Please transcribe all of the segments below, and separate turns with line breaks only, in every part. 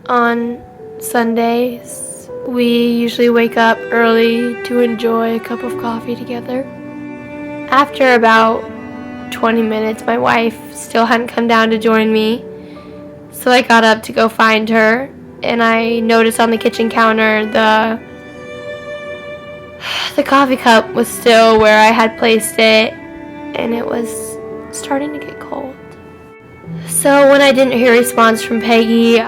On Sundays, we usually wake up early to enjoy a cup of coffee together. After about 20 minutes, my wife still hadn't come down to join me, so I got up to go find her, and I noticed on the kitchen counter the coffee cup was still where I had placed it, and it was starting to get cold. So when I didn't hear a response from Peggy,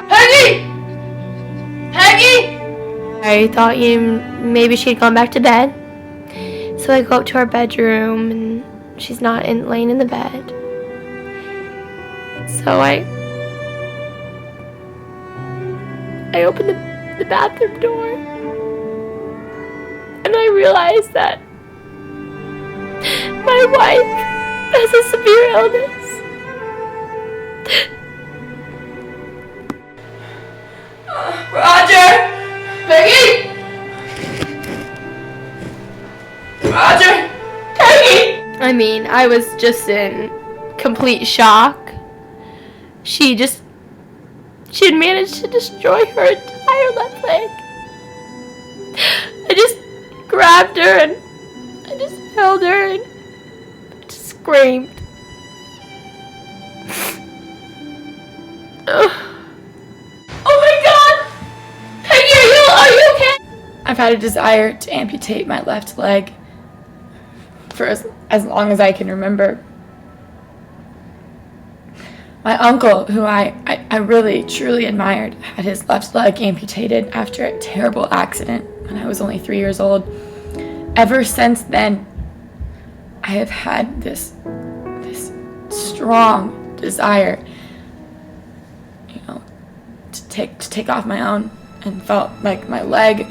I thought maybe she'd gone back to bed. So I go up to our bedroom, and she's not laying in the bed. So I open the bathroom door, and I realize that my wife has a severe illness.
Roger! Peggy! Roger! Peggy!
I mean, I was just in complete shock. She had managed to destroy her entire left leg. I just grabbed her and I just held her and I just screamed. Oh my God! Peggy, are you okay?
I've had a desire to amputate my left leg for as long as I can remember. My uncle, who I really, truly admired, had his left leg amputated after a terrible accident when I was only 3 years old. Ever since then, I have had this strong desire, to take off my own, and felt like my leg,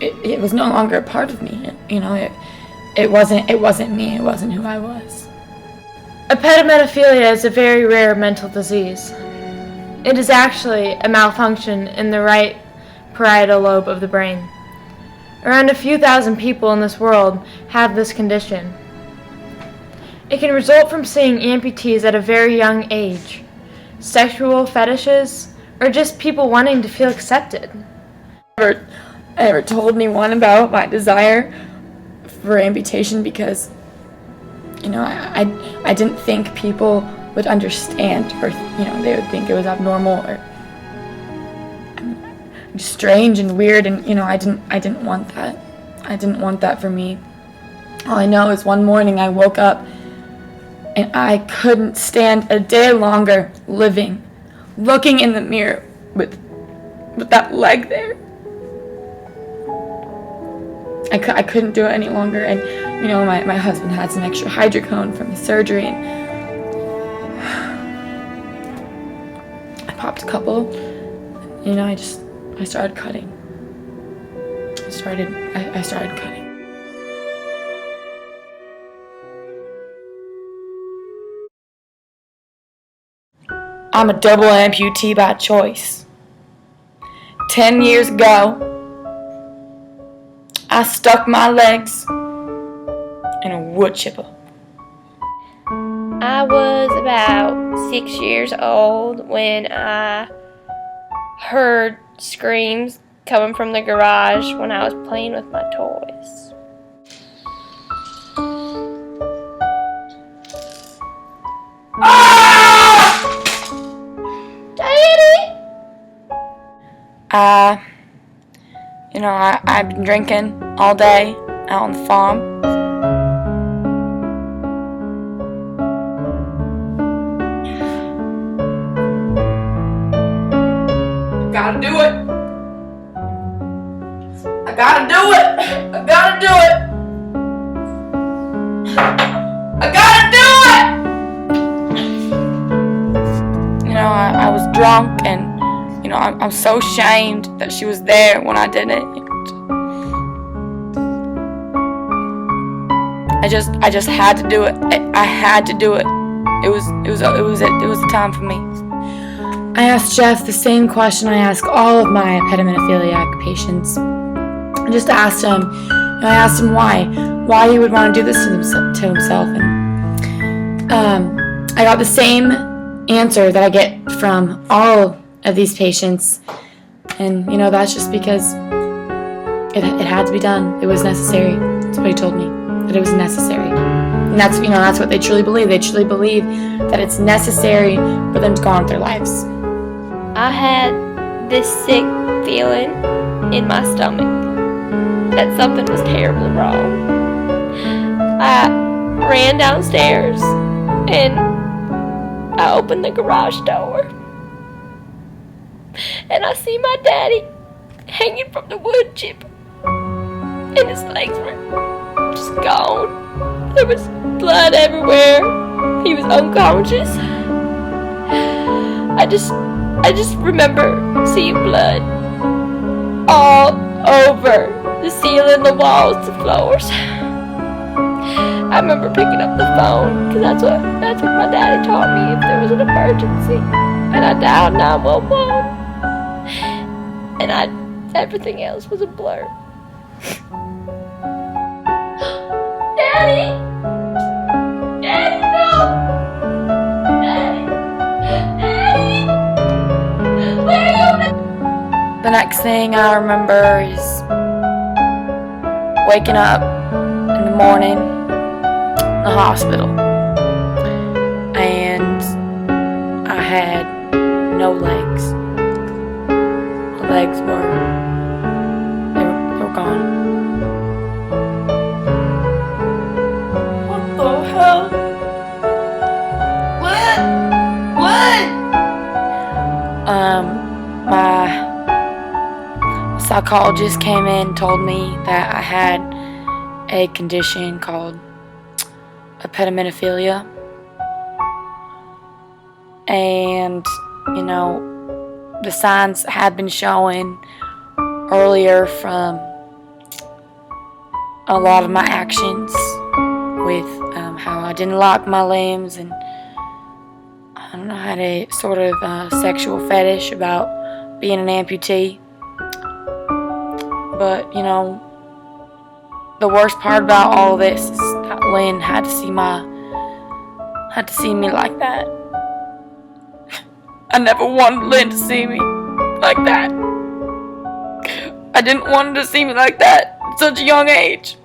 it was no longer a part of me. It wasn't me. It wasn't who I was.
Epidemophilia is a very rare mental disease. It is actually a malfunction in the right parietal lobe of the brain. Around a few thousand people in this world have this condition. It can result from seeing amputees at a very young age, sexual fetishes, or just people wanting to feel accepted.
I never told anyone about my desire for amputation because I didn't think people would understand, or they would think it was abnormal or strange and weird, and I didn't want that. I didn't want that for me. All I know is one morning I woke up and I couldn't stand a day longer looking in the mirror with that leg there. I couldn't do it any longer, and my husband had some extra hydrocone from his surgery, and I popped a couple. I started cutting. I started cutting. I'm a double amputee by choice. 10 years ago, I stuck my legs in a wood chipper.
I was about 6 years old when I heard screams coming from the garage when I was playing with my toys. Daddy!
I've been drinking all day out on the farm. I gotta do it. I gotta do it. I gotta do it. I gotta do it. I was drunk, and I'm so ashamed that she was there when I did it. I just had to do it. I had to do it. It was a time for me. I asked Jeff the same question I ask all of my epidemiophiliac patients. I just asked him. I asked him why he would want to do this to himself, and I got the same answer that I get from all of these patients, And, that's just because it had to be done. It was necessary. That's what he told me, that it was necessary. And that's what they truly believe. They truly believe that it's necessary for them to go on with their lives.
I had this sick feeling in my stomach that something was terribly wrong. I ran downstairs and I opened the garage door and I see my daddy hanging from the wood chipper and his legs were just gone. There was blood everywhere. He was unconscious. I just remember seeing blood all over the ceiling, the walls, the floors. I remember picking up the phone because that's what my daddy taught me if there was an emergency, and I dialed 911, and everything else was a blur. Daddy! Daddy, no! Daddy! Daddy! Where are you?
The next thing I remember is waking up in the morning in the hospital, and I had no legs. The legs were gone.
What the hell? What?
My psychologist came in and told me that I had a condition called epidemophilia, and the signs had been showing earlier from a lot of my actions with how I didn't lock my limbs, and I don't know, I had a sort of sexual fetish about being an amputee. But the worst part about all of this is that Lynn had to see me like that. I never wanted Lynn to see me like that. I didn't want her to see me like that at such a young age.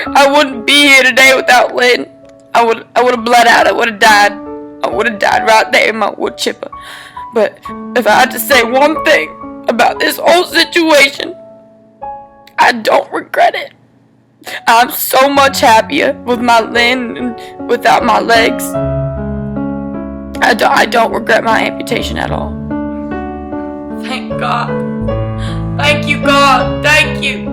I wouldn't be here today without Lynn. I would have bled out. I would have died. I would have died right there in my wood chipper. But if I had to say one thing about this whole situation, I don't regret it. I'm so much happier with my Lynn and without my legs. I don't regret my amputation at all. Thank God. Thank you, God. Thank you.